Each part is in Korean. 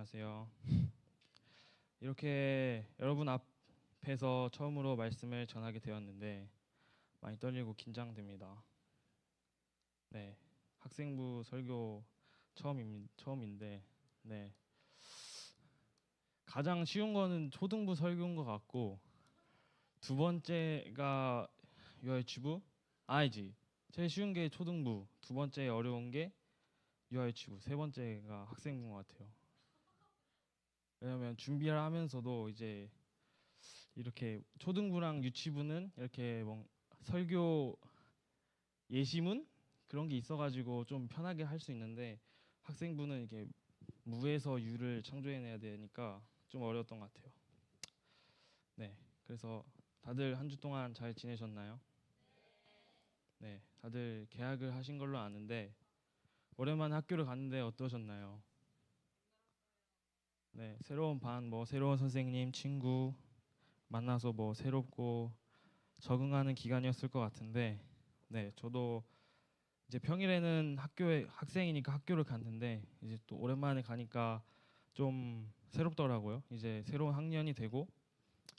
안녕하세요. 이렇게 여러분 앞에서 처음으로 말씀을 전하게 되었는데 많이 떨리고 긴장됩니다. 네, 학생부 설교 처음인데, 네, 가장 쉬운 거는 초등부 설교인 것 같고 두 번째가 유아유치부, 아니지, 제일 쉬운 게 초등부, 두 번째 어려운 게 유아유치부, 세 번째가 학생부인 것 같아요. 왜냐면 준비를 하면서도 이제 이렇게 초등부랑 유치부는 이렇게 뭐 설교 예시문 그런 게 있어가지고 좀 편하게 할 수 있는데 학생부는 이게 무에서 유를 창조해내야 되니까 좀 어려웠던 것 같아요. 네, 그래서 다들 한 주 동안 잘 지내셨나요? 네, 다들 개학을 하신 걸로 아는데 오랜만에 학교를 갔는데 어떠셨나요? 네, 새로운 반, 뭐 새로운 선생님, 친구 만나서 뭐 새롭고 적응하는 기간이었을 것 같은데, 네, 저도 이제 평일에는 학교에 학생이니까 학교를 갔는데 이제 또 오랜만에 가니까 좀 새롭더라고요. 이제 새로운 학년이 되고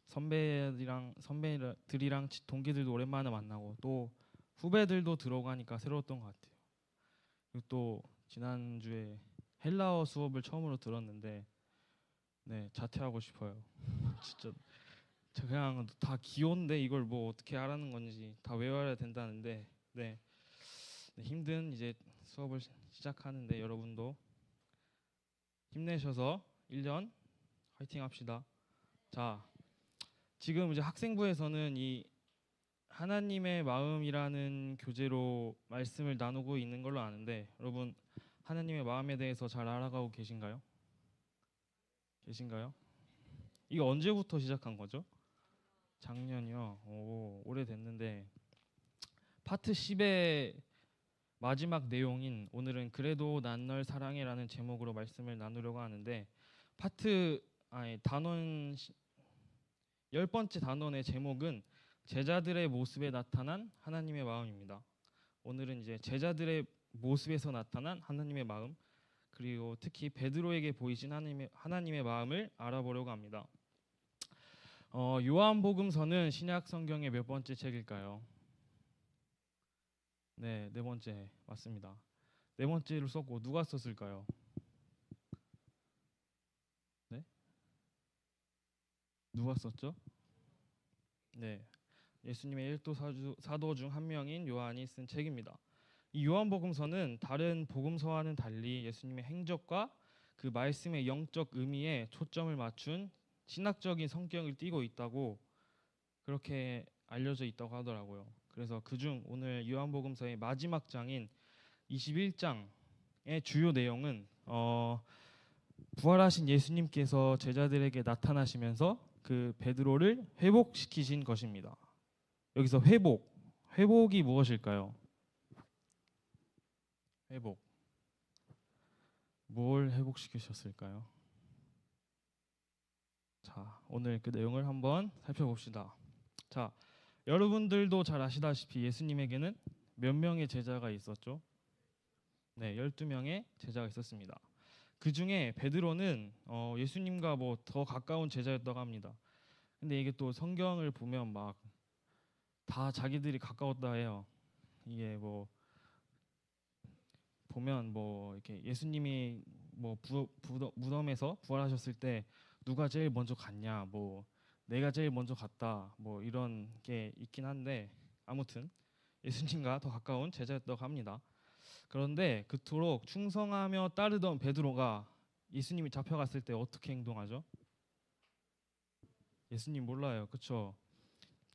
선배들이랑 동기들도 오랜만에 만나고 또 후배들도 들어가니까 새로웠던 것 같아요. 그리고 또 지난주에 헬라어 수업을 처음으로 들었는데 네, 자퇴하고 싶어요. 진짜 저 그냥 다 기호인데 이걸 뭐 어떻게 하라는 건지 다 외워야 된다는데 네, 네, 힘든 이제 수업을 시작하는데 여러분도 힘내셔서 1년 화이팅 합시다. 자, 지금 이제 학생부에서는 이 하나님의 마음이라는 교재로 말씀을 나누고 있는 걸로 아는데 여러분 하나님의 마음에 대해서 잘 알아가고 계신가요? 계신가요? 이거 언제부터 시작한 거죠? 작년이요. 오, 오래됐는데 파트 10의 마지막 내용인 오늘은 그래도 난 널 사랑해라는 제목으로 말씀을 나누려고 하는데 파트 아니 단원 열 번째 단원의 제목은 제자들의 모습에 나타난 하나님의 마음입니다. 오늘은 이제 제자들의 모습에서 나타난 하나님의 마음 그리고 특히 베드로에게 보이신 하나님의 마음을 알아보려고 합니다. 요한복음서는 신약 성경의 몇 번째 책일까요? 네, 네 번째 맞습니다. 네 번째를 썼고 누가 썼을까요? 네, 누가 썼죠? 네, 예수님의 일도 사도 중 한 명인 요한이 쓴 책입니다. 이 요한복음서는 다른 복음서와는 달리 예수님의 행적과 그 말씀의 영적 의미에 초점을 맞춘 신학적인 성격을 띠고 있다고 그렇게 알려져 있다고 하더라고요. 그래서 그중 오늘 요한복음서의 마지막 장인 21장의 주요 내용은 부활하신 예수님께서 제자들에게 나타나시면서 그 베드로를 회복시키신 것입니다. 여기서 회복이 무엇일까요? 회복. 뭘 회복시키셨을까요? 자, 오늘 그 내용을 한번 살펴봅시다. 자, 여러분들도 잘 아시다시피 예수님에게는 몇 명의 제자가 있었죠? 네, 12명의 제자가 있었습니다. 그 중에 베드로는 예수님과 뭐 더 가까운 제자였다고 합니다. 근데 이게 또 성경을 보면 막 다 자기들이 가까웠다 해요. 이게 뭐 보면 뭐 이렇게 예수님이 뭐 무덤에서 부활하셨을 때 누가 제일 먼저 갔냐 뭐 내가 제일 먼저 갔다 뭐 이런 게 있긴 한데 아무튼 예수님과 더 가까운 제자였다고 합니다. 그런데 그토록 충성하며 따르던 베드로가 예수님이 잡혀갔을 때 어떻게 행동하죠? 예수님 몰라요. 그렇죠?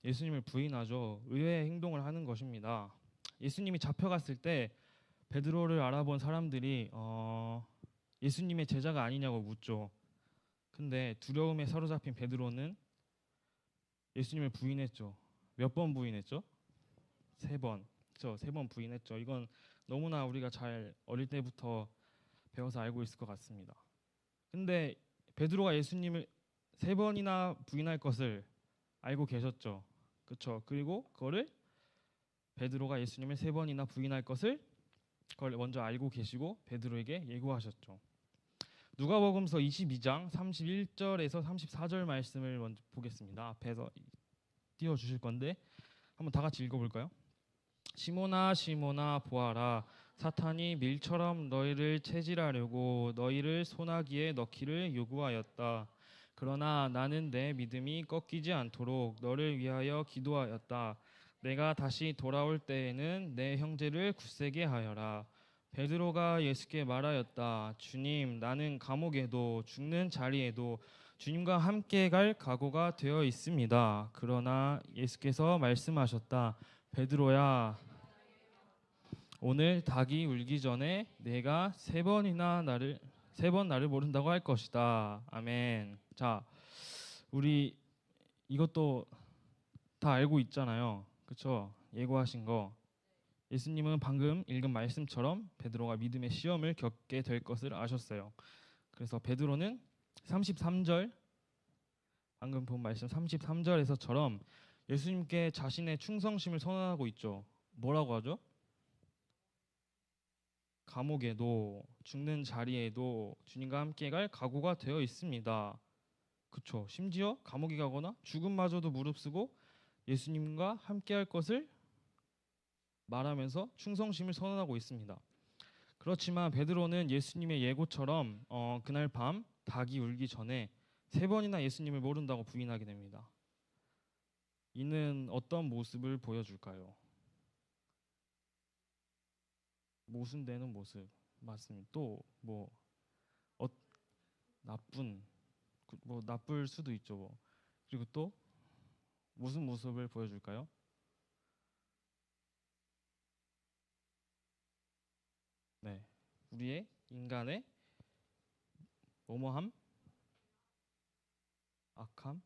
예수님을 부인하죠. 의외의 행동을 하는 것입니다. 예수님이 잡혀갔을 때 베드로를 알아본 사람들이 예수님의 제자가 아니냐고 묻죠. 근데 두려움에 사로잡힌 베드로는 예수님을 부인했죠. 몇 번 부인했죠? 세 번. 그렇죠? 세 번 부인했죠. 이건 너무나 우리가 잘 어릴 때부터 배워서 알고 있을 것 같습니다. 근데 베드로가 예수님을 세 번이나 부인할 것을 알고 계셨죠. 그렇죠? 그리고 그거를 베드로가 예수님을 세 번이나 부인할 것을 그걸 먼저 알고 계시고 베드로에게 예고하셨죠. 누가복음서 22장 31절에서 34절 말씀을 먼저 보겠습니다. 앞에서 띄워 주실 건데 한번 다 같이 읽어 볼까요? 시몬아 시몬아 보아라, 사탄이 밀처럼 너희를 체질하려고 너희를 소나기에 넣기를 요구하였다. 그러나 나는 내 믿음이 꺾이지 않도록 너를 위하여 기도하였다. 내가 다시 돌아올 때에는 내 형제를 굳세게 하여라. 베드로가 예수께 말하였다. 주님, 나는 감옥에도 죽는 자리에도 주님과 함께 갈 각오가 되어 있습니다. 그러나 예수께서 말씀하셨다. 베드로야, 오늘 닭이 울기 전에 내가 세 번 나를 모른다고 할 것이다. 아멘. 자, 우리 이것도 다 알고 있잖아요. 그렇죠? 예고하신 거. 예수님은 방금 읽은 말씀처럼 베드로가 믿음의 시험을 겪게 될 것을 아셨어요. 그래서 베드로는 33절, 방금 본 말씀 33절에서처럼 예수님께 자신의 충성심을 선언하고 있죠. 뭐라고 하죠? 감옥에도 죽는 자리에도 주님과 함께 갈 각오가 되어 있습니다. 그쵸? 심지어 감옥에 가거나 죽음마저도 무릅쓰고 예수님과 함께 할 것을 말하면서 충성심을 선언하고 있습니다. 그렇지만 베드로는 예수님의 예고처럼 그날 밤 닭이 울기 전에 세 번이나 예수님을 모른다고 부인하게 됩니다. 이는 어떤 모습을 보여줄까요? 모순되는 모습 맞습니다. 또뭐 나쁜 뭐 나쁠 수도 있죠. 뭐. 그리고 또 무슨 모습을 보여줄까요? 네, 우리의 인간의 뭐뭐함, 악함,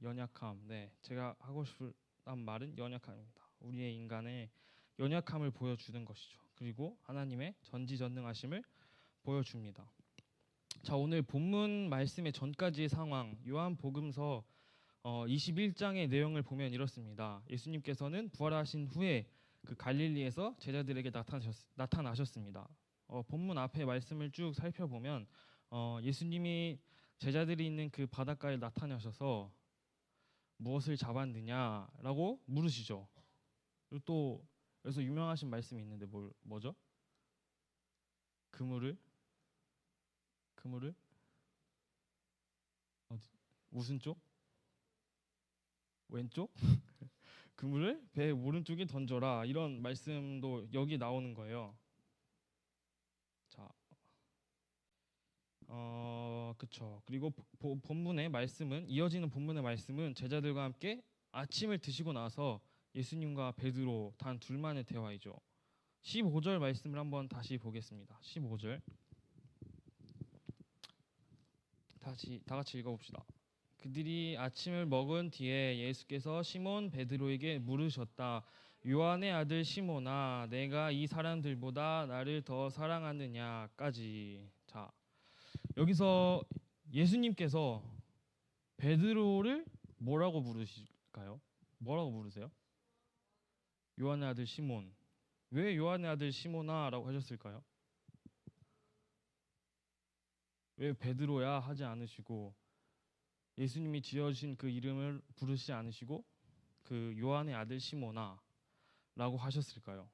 연약함. 네, 제가 하고 싶은 말은 연약함입니다. 우리의 인간의 연약함을 보여주는 것이죠. 그리고 하나님의 전지전능하심을 보여줍니다. 자, 오늘 본문 말씀의 전까지의 상황, 요한복음서 21장의 내용을 보면 이렇습니다. 예수님께서는 부활하신 후에 그 갈릴리에서 제자들에게 나타나셨습니다. 본문 앞에 말씀을 쭉 살펴보면 예수님이 제자들이 있는 그 바닷가에 나타나셔서 무엇을 잡았느냐라고 물으시죠. 그리고 또 그래서 유명하신 말씀이 있는데 뭐죠? 그물을 어디 무슨 쪽? 왼쪽? 그물을 배 오른쪽에 던져라, 이런 말씀도 여기 나오는 거예요. 자, 그쵸. 그리고 본문의 말씀은 이어지는 본문의 말씀은 제자들과 함께 아침을 드시고 나서 예수님과 베드로 단 둘만의 대화이죠. 15절 말씀을 한번 다시 보겠습니다. 15절 다 같이 읽어봅시다. 그들이 아침을 먹은 뒤에 예수께서 시몬 베드로에게 물으셨다. 요한의 아들 시몬아, 내가 이 사람들보다 나를 더 사랑하느냐까지. 자, 여기서 예수님께서 베드로를 뭐라고 부르실까요? 뭐라고 부르세요? 요한의 아들 시몬. 왜 요한의 아들 시몬아라고 하셨을까요? 왜 베드로야 하지 않으시고 예수님이 지어주신 그 이름을 부르시지 않으시고 그 요한의 아들 시몬아라고 하셨을까요?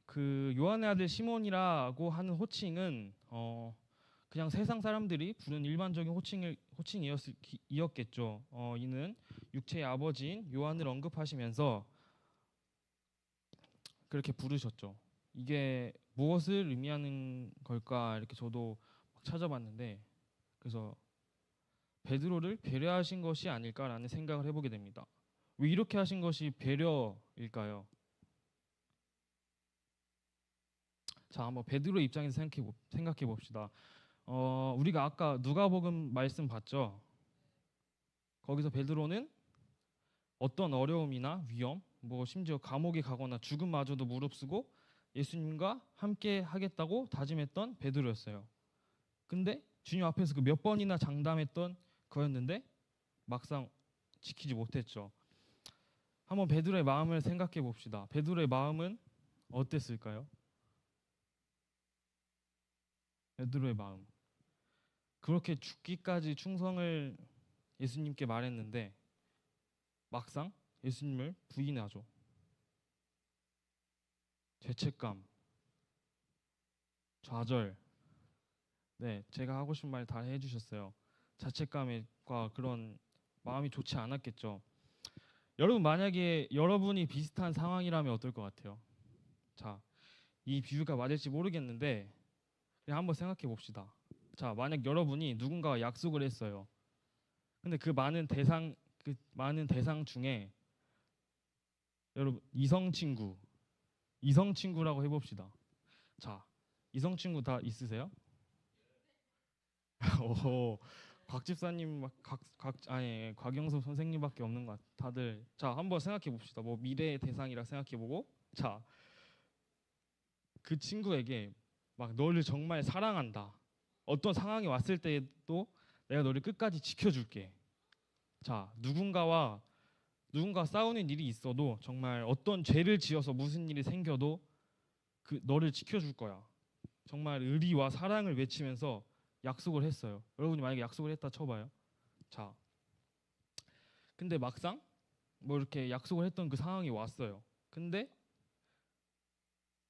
그 요한의 아들 시몬이라고 하는 호칭은 그냥 세상 사람들이 부르는 일반적인 호칭이었겠죠. 이는 육체의 아버지인 요한을 언급하시면서 그렇게 부르셨죠. 이게 무엇을 의미하는 걸까 이렇게 저도 찾아봤는데, 그래서 베드로를 배려하신 것이 아닐까라는 생각을 해보게 됩니다. 왜 이렇게 하신 것이 배려일까요? 자, 한번 베드로의 입장에서 생각해 봅시다. 우리가 아까 누가복음 말씀 봤죠? 거기서 베드로는 어떤 어려움이나 위험, 뭐 심지어 감옥에 가거나 죽음마저도 무릅쓰고 예수님과 함께 하겠다고 다짐했던 베드로였어요. 근데 주님 앞에서 그 몇 번이나 장담했던 거였는데 막상 지키지 못했죠. 한번 베드로의 마음을 생각해 봅시다. 베드로의 마음은 어땠을까요? 베드로의 마음. 그렇게 죽기까지 충성을 예수님께 말했는데 막상 예수님을 부인하죠. 죄책감, 좌절. 네, 제가 하고 싶은 말 다 해주셨어요. 자책감과 그런 마음이 좋지 않았겠죠. 여러분 만약에 여러분이 비슷한 상황이라면 어떨 것 같아요? 자, 이 비유가 맞을지 모르겠는데 그냥 한번 생각해 봅시다. 자, 만약 여러분이 누군가와 약속을 했어요. 근데 그 많은 대상 중에 여러분 이성 친구라고 해봅시다. 자, 이성 친구 다 있으세요? 오, 곽 집사님 아니 곽영섭 선생님밖에 없는 것 같아. 다들 자 한번 생각해 봅시다. 뭐 미래의 대상이라 생각해 보고 자 그 친구에게 막 너를 정말 사랑한다. 어떤 상황이 왔을 때도 내가 너를 끝까지 지켜줄게. 자 누군가 싸우는 일이 있어도 정말 어떤 죄를 지어서 무슨 일이 생겨도 그 너를 지켜줄 거야. 정말 의리와 사랑을 외치면서 약속을 했어요. 여러분이 만약에 약속을 했다 쳐봐요. 자, 근데 막상 뭐 이렇게 약속을 했던 그 상황이 왔어요. 근데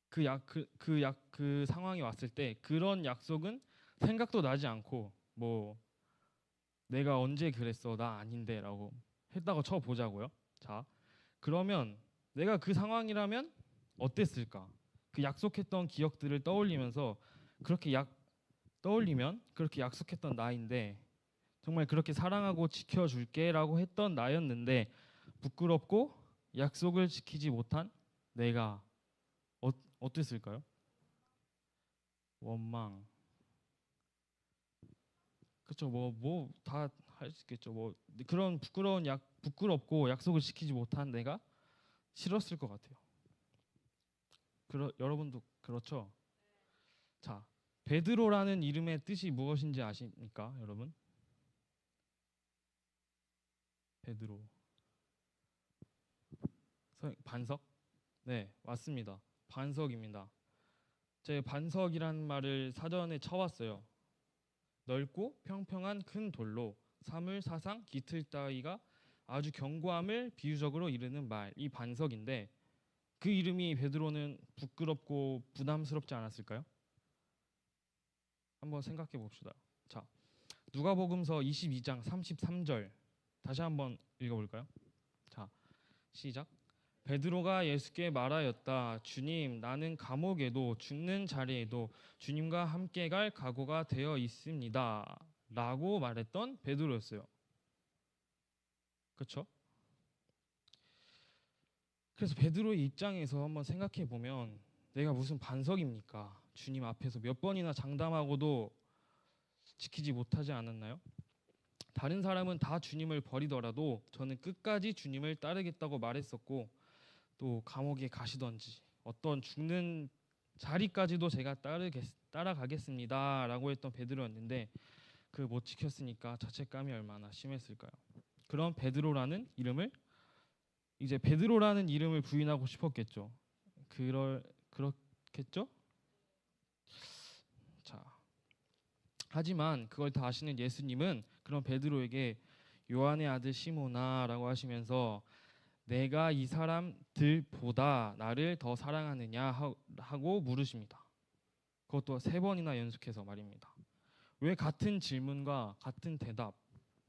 그 상황이 왔을 때 그런 약속은 생각도 나지 않고 뭐 내가 언제 그랬어 나 아닌데라고 했다고 쳐보자고요. 자, 그러면 내가 그 상황이라면 어땠을까? 그 약속했던 기억들을 떠올리면서 그렇게 떠올리면 그렇게 약속했던 나인데 정말 그렇게 사랑하고 지켜줄게라고 했던 나였는데 부끄럽고 약속을 지키지 못한 내가 어땠을까요? 원망. 그렇죠. 뭐 다 할 수 있겠죠. 뭐 그런 부끄럽고 약속을 지키지 못한 내가 싫었을 것 같아요. 여러분도 그렇죠? 자, 베드로라는 이름의 뜻이 무엇인지 아십니까, 여러분? 베드로. 반석? 네, 맞습니다. 반석입니다. 제 반석이란 말을 사전에 쳐왔어요. 넓고 평평한 큰 돌로 사물, 사상, 깃틀 따위가 아주 견고함을 비유적으로 이르는 말, 이 반석인데 그 이름이 베드로는 부끄럽고 부담스럽지 않았을까요? 한번 생각해 봅시다. 자, 누가복음서 22장 33절 다시 한번 읽어볼까요? 자, 시작. 베드로가 예수께 말하였다. 주님, 나는 감옥에도 죽는 자리에도 주님과 함께 갈 각오가 되어 있습니다. 라고 말했던 베드로였어요. 그렇죠? 그래서 베드로의 입장에서 한번 생각해 보면 내가 무슨 반석입니까? 주님 앞에서 몇 번이나 장담하고도 지키지 못하지 않았나요? 다른 사람은 다 주님을 버리더라도 저는 끝까지 주님을 따르겠다고 말했었고 또 감옥에 가시던지 어떤 죽는 자리까지도 제가 따라가겠습니다라고 했던 베드로였는데 그 못 지켰으니까 자책감이 얼마나 심했을까요? 그런 베드로라는 이름을 부인하고 싶었겠죠. 그렇겠죠? 자, 하지만 그걸 다 아시는 예수님은 그런 베드로에게 요한의 아들 시몬아라고 하시면서 내가 이 사람들보다 나를 더 사랑하느냐 하고 물으십니다. 그것도 3번이나 연속해서 말입니다. 왜 같은 질문과 같은 대답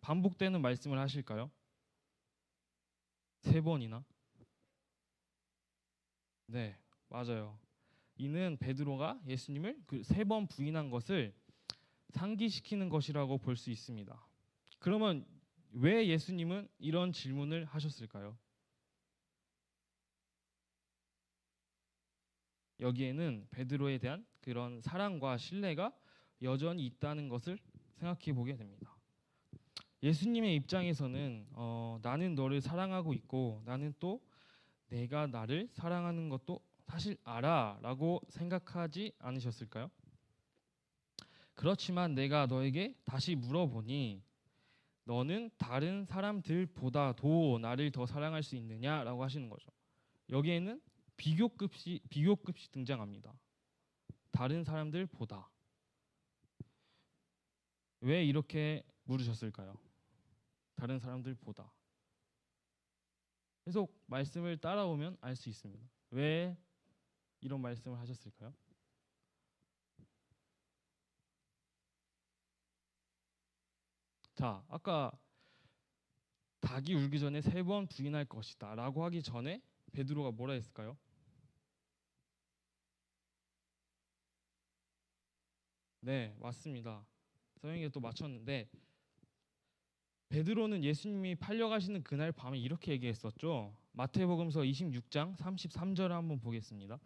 반복되는 말씀을 하실까요? 3번이나? 네, 맞아요. 이는 베드로가 예수님을 그 3번 부인한 것을 상기시키는 것이라고 볼 수 있습니다. 그러면 왜 예수님은 이런 질문을 하셨을까요? 여기에는 베드로에 대한 그런 사랑과 신뢰가 여전히 있다는 것을 생각해 보게 됩니다. 예수님의 입장에서는 나는 너를 사랑하고 있고 나는 또 내가 나를 사랑하는 것도 사실 알아라고 생각하지 않으셨을까요? 그렇지만 내가 너에게 다시 물어보니 너는 다른 사람들보다도 나를 더 사랑할 수 있느냐라고 하시는 거죠. 여기에는 비교급시 등장합니다. 다른 사람들보다. 왜 이렇게 물으셨을까요? 다른 사람들보다. 계속 말씀을 따라오면 알 수 있습니다. 왜 이런 말씀을 하셨을까요? 자, 아까 닭이 울기 전에 3번 부인할 것이다 라고 하기 전에 베드로가 뭐라 했을까요? 네, 맞습니다. 서영이가 또 맞췄는데 베드로는 예수님이 팔려가시는 그날 밤에 이렇게 얘기했었죠. 마태복음서 26장 33절을 한번 보겠습니다.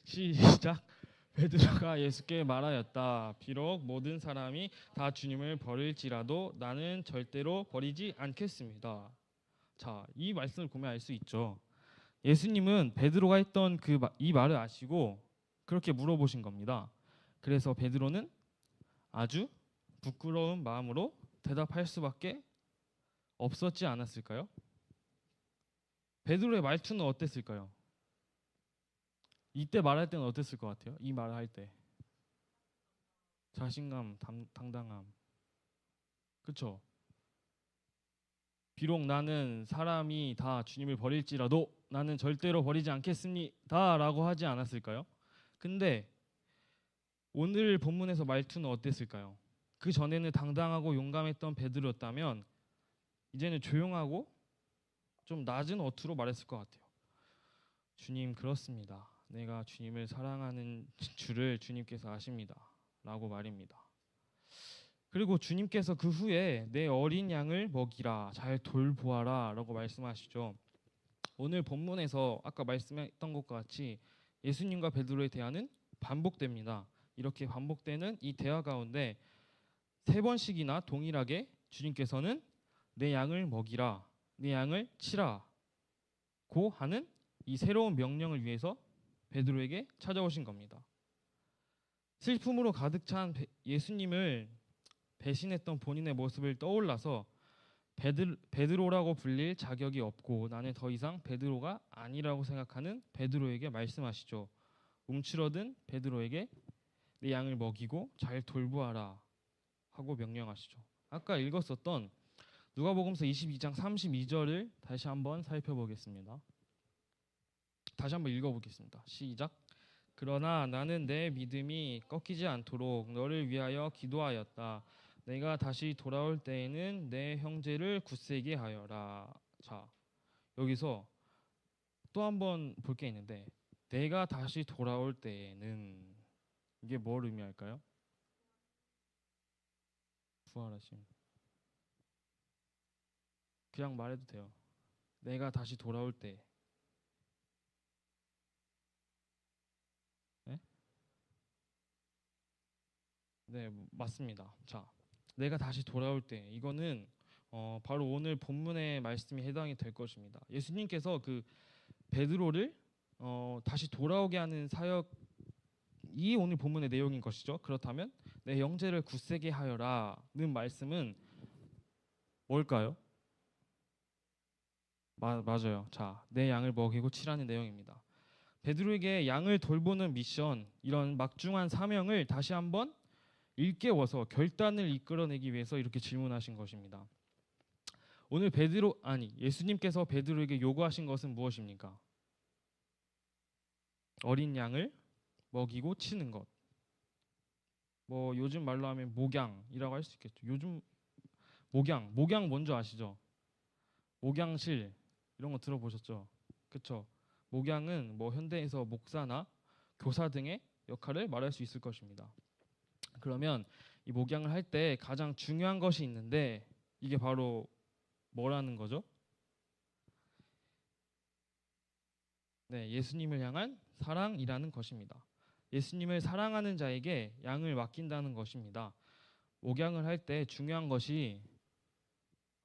시작. 베드로가 예수께 말하였다. 비록 모든 사람이 다 주님을 버릴지라도 나는 절대로 버리지 않겠습니다. 자, 이 말씀을 보면 알 수 있죠. 예수님은 베드로가 했던 이 말을 아시고 그렇게 물어보신 겁니다. 그래서 베드로는 아주 부끄러운 마음으로 대답할 수밖에 없었지 않았을까요? 베드로의 말투는 어땠을까요? 이때 말할 때는 어땠을 것 같아요? 이 말을 할 때 자신감, 당당함, 그렇죠? 비록 나는 사람이 다 주님을 버릴지라도 나는 절대로 버리지 않겠습니다라고 하지 않았을까요? 근데 오늘 본문에서 말투는 어땠을까요? 그 전에는 당당하고 용감했던 베드로였다면 이제는 조용하고 좀 낮은 어투로 말했을 것 같아요. 주님, 그렇습니다. 내가 주님을 사랑하는 줄을 주님께서 아십니다. 라고 말입니다. 그리고 주님께서 그 후에 내 어린 양을 먹이라, 잘 돌보아라 라고 말씀하시죠. 오늘 본문에서 아까 말씀했던 것과 같이 예수님과 베드로의 대화는 반복됩니다. 이렇게 반복되는 이 대화 가운데 3번씩이나 동일하게 주님께서는 내 양을 먹이라, 내 양을 치라고 하는 이 새로운 명령을 위해서 베드로에게 찾아오신 겁니다. 슬픔으로 가득 찬 예수님을 배신했던 본인의 모습을 떠올라서 베드로라고 불릴 자격이 없고 나는 더 이상 베드로가 아니라고 생각하는 베드로에게 말씀하시죠. 움츠러든 베드로에게 내 양을 먹이고 잘 돌보아라 하고 명령하시죠. 아까 읽었었던 누가복음서 22장 32절을 다시 한번 살펴보겠습니다. 다시 한번 읽어보겠습니다. 시작. 그러나 나는 내 믿음이 꺾이지 않도록 너를 위하여 기도하였다. 내가 다시 돌아올 때에는 내 형제를 굳세게 하여라. 자, 여기서 또 한번 볼 게 있는데 내가 다시 돌아올 때에는 이게 뭘 의미할까요? 부활하심. 그냥 말해도 돼요. 내가 다시 돌아올 때. 네? 네, 맞습니다. 자, 내가 다시 돌아올 때 이거는 바로 오늘 본문의 말씀이 해당이 될 것입니다. 예수님께서 그 베드로를 다시 돌아오게 하는 사역이 오늘 본문의 내용인 것이죠. 그렇다면 내 형제를 굳세게 하여라는 말씀은 뭘까요? 맞아요. 자, 내 양을 먹이고 치라는 내용입니다. 베드로에게 양을 돌보는 미션, 이런 막중한 사명을 다시 한번 일깨워서 결단을 이끌어내기 위해서 이렇게 질문하신 것입니다. 오늘 예수님께서 베드로에게 요구하신 것은 무엇입니까? 어린 양을 먹이고 치는 것. 뭐 요즘 말로 하면 목양이라고 할 수 있겠죠. 요즘 목양 뭔지 아시죠? 목양실 이런 거 들어보셨죠? 그렇죠? 목양은 뭐 현대에서 목사나 교사 등의 역할을 말할 수 있을 것입니다. 그러면 이 목양을 할 때 가장 중요한 것이 있는데 이게 바로 뭐라는 거죠? 네, 예수님을 향한 사랑이라는 것입니다. 예수님을 사랑하는 자에게 양을 맡긴다는 것입니다. 목양을 할 때 중요한 것이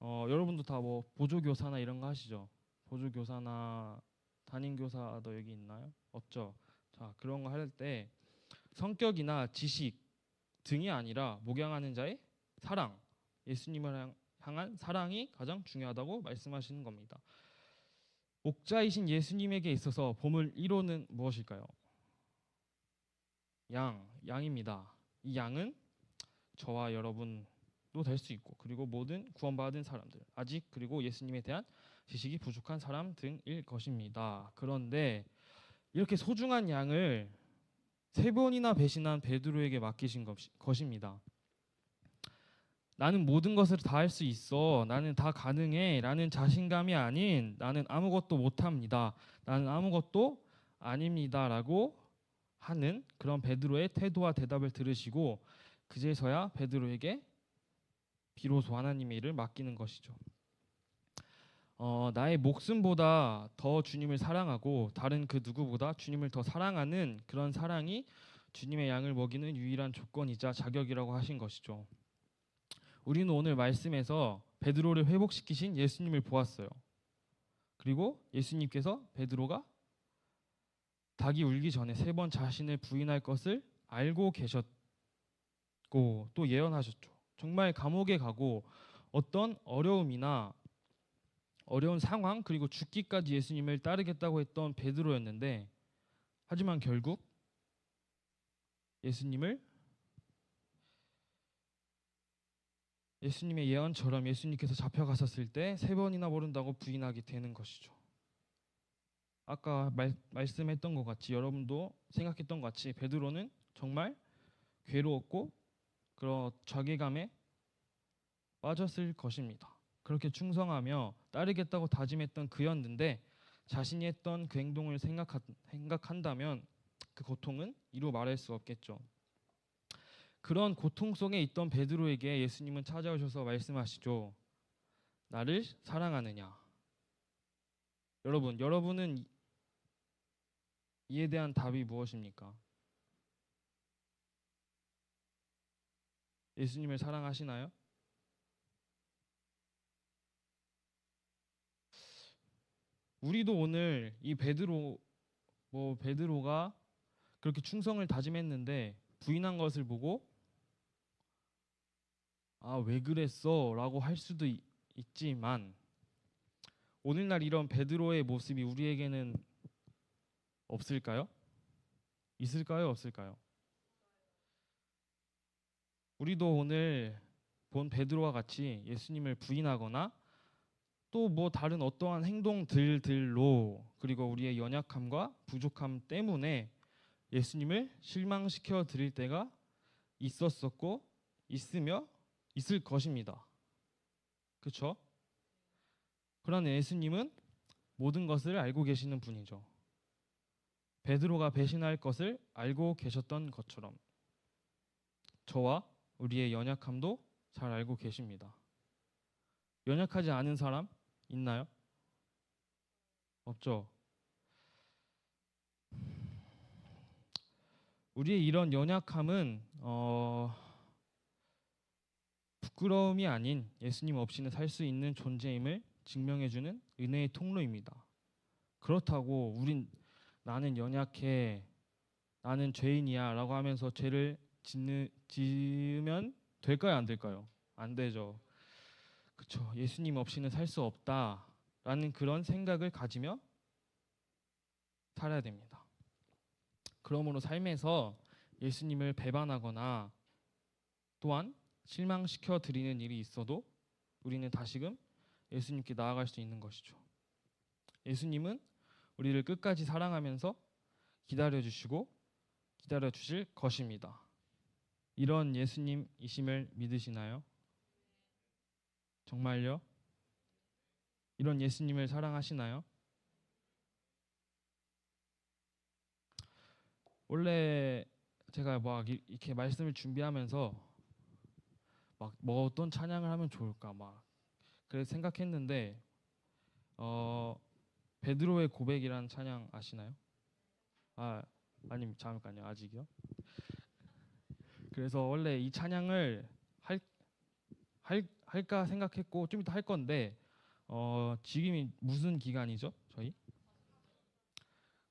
여러분도 다 뭐 보조교사나 이런 거 하시죠? 보조교사나 담임교사도 여기 있나요? 없죠? 자, 그런 거 할 때 성격이나 지식 등이 아니라 목양하는 자의 사랑, 예수님을 향한 사랑이 가장 중요하다고 말씀하시는 겁니다. 목자이신 예수님에게 있어서 보물 1호는 무엇일까요? 양입니다. 이 양은 저와 여러분도 될 수 있고, 그리고 모든 구원받은 사람들, 아직 그리고 예수님에 대한 지식이 부족한 사람 등일 것입니다. 그런데 이렇게 소중한 양을 3번이나 배신한 베드로에게 맡기신 것입니다. 나는 모든 것을 다 할 수 있어, 나는 다 가능해 라는 자신감이 아닌 나는 아무것도 못합니다, 나는 아무것도 아닙니다 라고 하는 그런 베드로의 태도와 대답을 들으시고, 그제서야 베드로에게 비로소 하나님의 일을 맡기는 것이죠. 나의 목숨보다 더 주님을 사랑하고 다른 그 누구보다 주님을 더 사랑하는 그런 사랑이 주님의 양을 먹이는 유일한 조건이자 자격이라고 하신 것이죠. 우리는 오늘 말씀에서 베드로를 회복시키신 예수님을 보았어요. 그리고 예수님께서 베드로가 닭이 울기 전에 3번 자신을 부인할 것을 알고 계셨고 또 예언하셨죠. 정말 감옥에 가고 어떤 어려움이나 어려운 상황 그리고 죽기까지 예수님을 따르겠다고 했던 베드로였는데, 하지만 결국 예수님의 예언처럼 예수님께서 잡혀갔었을 때 3번이나 모른다고 부인하게 되는 것이죠. 아까 말씀했던 것 같이, 여러분도 생각했던 것 같이 베드로는 정말 괴로웠고 그런 자괴감에 빠졌을 것입니다. 그렇게 충성하며 따르겠다고 다짐했던 그였는데 자신이 했던 그 행동을 생각한다면 그 고통은 이루 말할 수 없겠죠. 그런 고통 속에 있던 베드로에게 예수님은 찾아오셔서 말씀하시죠. 나를 사랑하느냐? 여러분은 이에 대한 답이 무엇입니까? 예수님을 사랑하시나요? 우리도 오늘 이 베드로가 그렇게 충성을 다짐했는데 부인한 것을 보고 왜 그랬어? 라고 할 수도 있지만, 오늘날 이런 베드로의 모습이 우리에게는 없을까요? 있을까요? 없을까요? 우리도 오늘 본 베드로와 같이 예수님을 부인하거나 또 뭐 다른 어떠한 행동들로, 그리고 우리의 연약함과 부족함 때문에 예수님을 실망시켜 드릴 때가 있었었고 있을 것입니다. 그렇죠? 그러나 예수님은 모든 것을 알고 계시는 분이죠. 베드로가 배신할 것을 알고 계셨던 것처럼 저와 우리의 연약함도 잘 알고 계십니다. 연약하지 않은 사람 있나요? 없죠. 우리의 이런 연약함은 부끄러움이 아닌 예수님 없이는 살 수 있는 존재임을 증명해주는 은혜의 통로입니다. 그렇다고 나는 연약해, 나는 죄인이야 라고 하면서 죄를 지으면 될까요? 안 될까요? 안 되죠. 그렇죠. 예수님 없이는 살 수 없다라는 그런 생각을 가지며 살아야 됩니다. 그러므로 삶에서 예수님을 배반하거나 또한 실망시켜 드리는 일이 있어도 우리는 다시금 예수님께 나아갈 수 있는 것이죠. 예수님은 우리를 끝까지 사랑하면서 기다려주시고 기다려주실 것입니다. 이런 예수님이심을 믿으시나요? 정말요? 이런 예수님을 사랑하시나요? 원래 제가 막 이렇게 말씀을 준비하면서 막 뭐 어떤 찬양을 하면 좋을까 막 그래 생각했는데 베드로의 고백이라는 찬양 아시나요? 아님 잠깐요, 아직이요. 그래서 원래 이 찬양을 할까 생각했고 좀 이따 할 건데 지금이 무슨 기간이죠, 저희?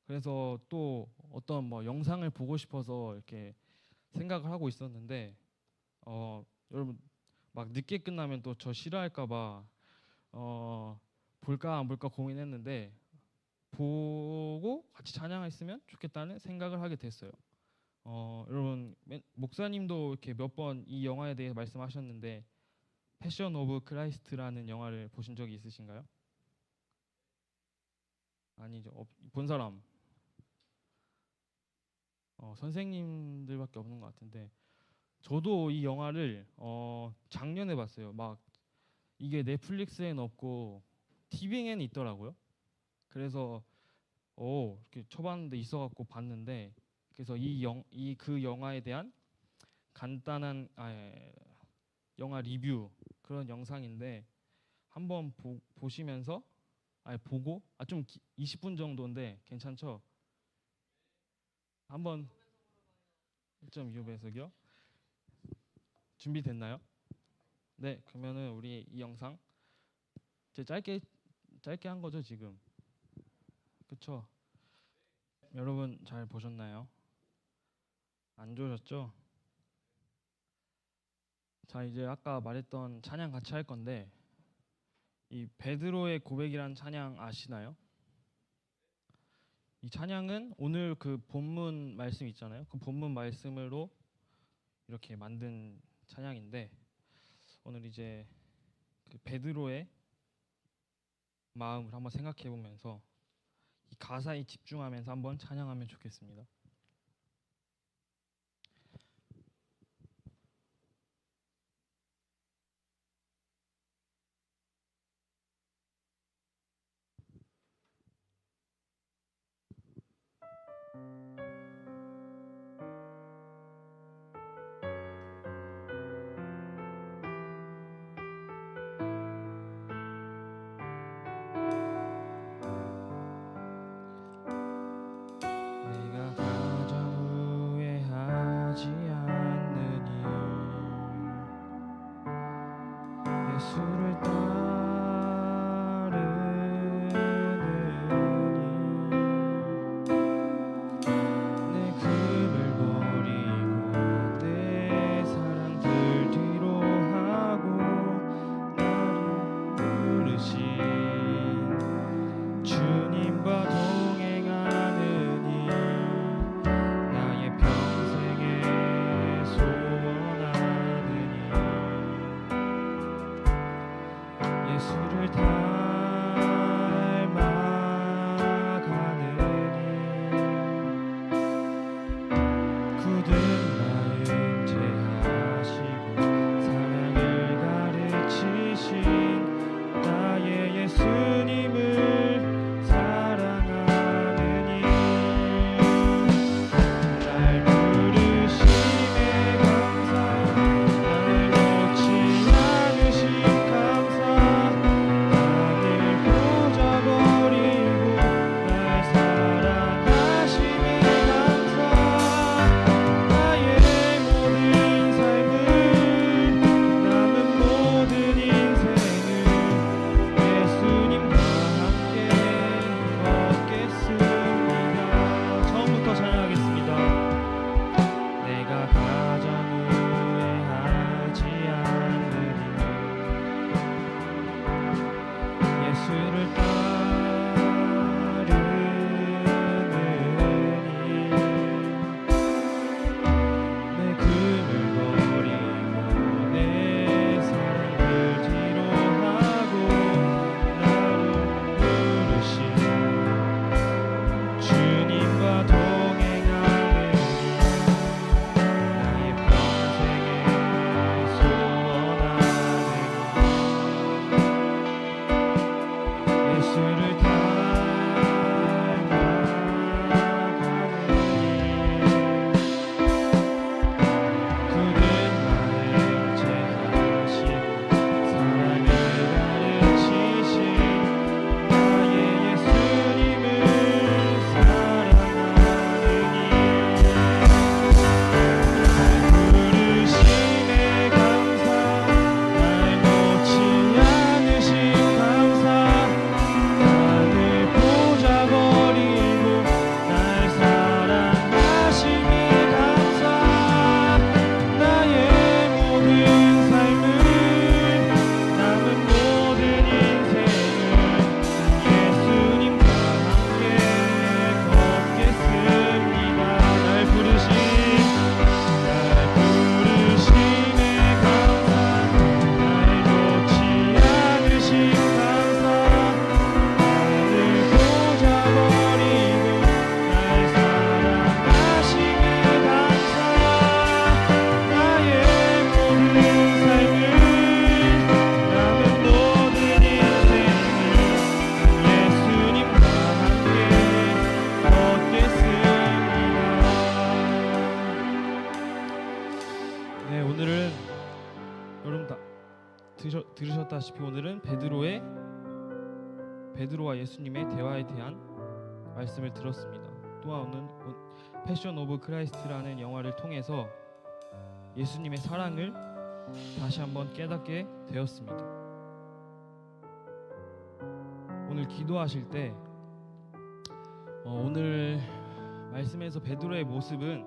그래서 또 어떤 뭐 영상을 보고 싶어서 이렇게 생각을 하고 있었는데 여러분 막 늦게 끝나면 또 저 싫어할까봐 볼까 안 볼까 고민했는데 보고 같이 찬양했으면 좋겠다는 생각을 하게 됐어요. 여러분 목사님도 이렇게 몇 번 이 영화에 대해 말씀하셨는데 패션 오브 크라이스트라는 영화를 보신 적이 있으신가요? 아니죠. 본 사람 선생님들밖에 없는 것 같은데 저도 이 영화를 작년에 봤어요. 막 이게 넷플릭스에는 없고 티빙에는 있더라고요. 그래서 이렇게 쳐봤는데 있어갖고 봤는데 그래서 이 그 영화에 대한 간단한 영화 리뷰 그런 영상인데 한번 보시면서 보고 좀 20분 정도인데 괜찮죠? 한번 1.25배속이요? 준비됐나요? 네, 그러면은 우리 이 영상 제 짧게 한 거죠 지금, 그쵸? 여러분 잘 보셨나요? 안 좋으셨죠? 자, 이제 아까 말했던 찬양 같이 할 건데 이 베드로의 고백이란 찬양 아시나요? 이 찬양은 오늘 그 본문 말씀 있잖아요. 그 본문 말씀으로 이렇게 만든 찬양인데 오늘 이제 그 베드로의 마음을 한번 생각해 보면서 이 가사에 집중하면서 한번 찬양하면 좋겠습니다. 내가 들었다시피 오늘은 베드로와 예수님의 대화에 대한 말씀을 들었습니다. 또한 오늘 패션 오브 크라이스트라는 영화를 통해서 예수님의 사랑을 다시 한번 깨닫게 되었습니다. 오늘 기도하실 때 오늘 말씀에서 베드로의 모습은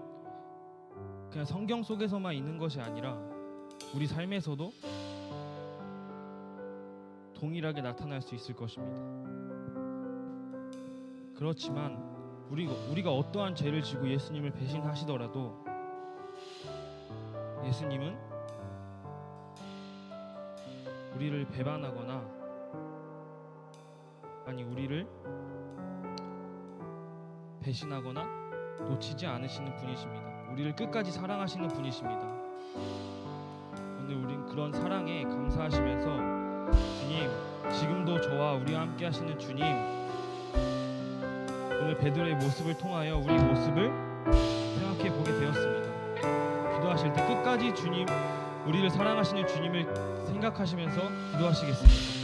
그냥 성경 속에서만 있는 것이 아니라 우리 삶에서도 동일하게 나타날 수 있을 것입니다. 그렇지만 우리가 어떠한 죄를 지고 예수님을 배신하시더라도 예수님은 우리를 배반하거나 아니 우리를 배신하거나 놓치지 않으시는 분이십니다. 우리를 끝까지 사랑하시는 분이십니다. 오늘 우린 그런 사랑에 감사하시면서 주님, 지금도 저와 우리와 함께 하시는 주님, 오늘 베드로의 모습을 통하여 우리 모습을 생각해 보게 되었습니다. 기도하실 때 끝까지 주님, 우리를 사랑하시는 주님을 생각하시면서 기도하시겠습니다.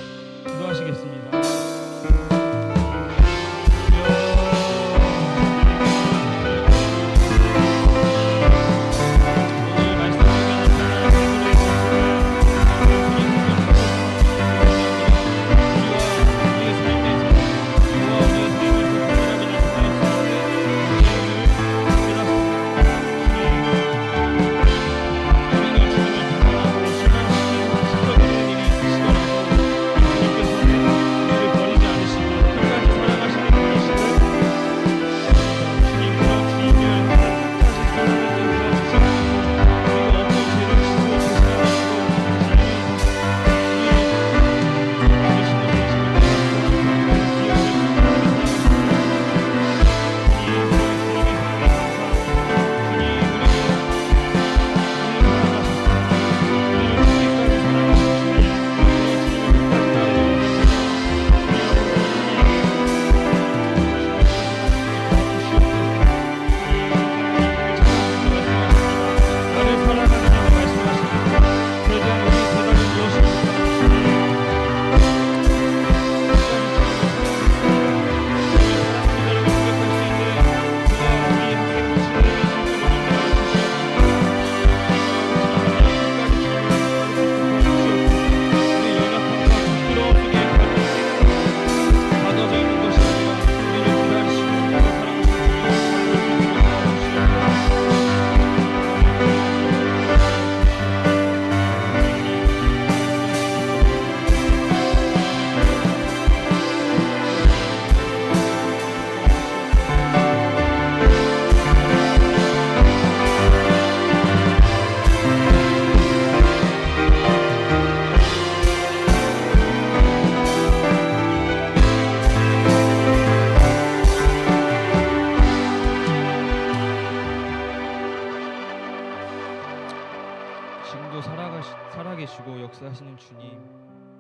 지금도 살아계시고 역사하시는 주님,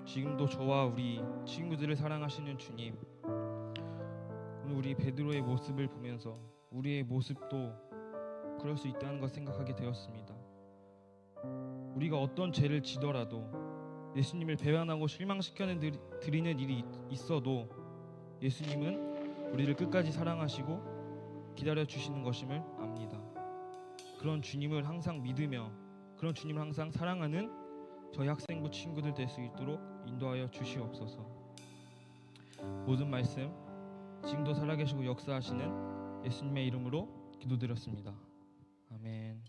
지금도 저와 우리 친구들을 사랑하시는 주님, 오늘 우리 베드로의 모습을 보면서 우리의 모습도 그럴 수 있다는 것 생각하게 되었습니다. 우리가 어떤 죄를 지더라도 예수님을 배반하고 실망시켜 드리는 일이 있어도 예수님은 우리를 끝까지 사랑하시고 기다려 주시는 것임을 압니다. 그런 주님을 항상 믿으며 그런 주님을 항상 사랑하는 저희 학생부 친구들 될 수 있도록 인도하여 주시옵소서. 모든 말씀 지금도 살아계시고 역사하시는 예수님의 이름으로 기도드렸습니다. 아멘.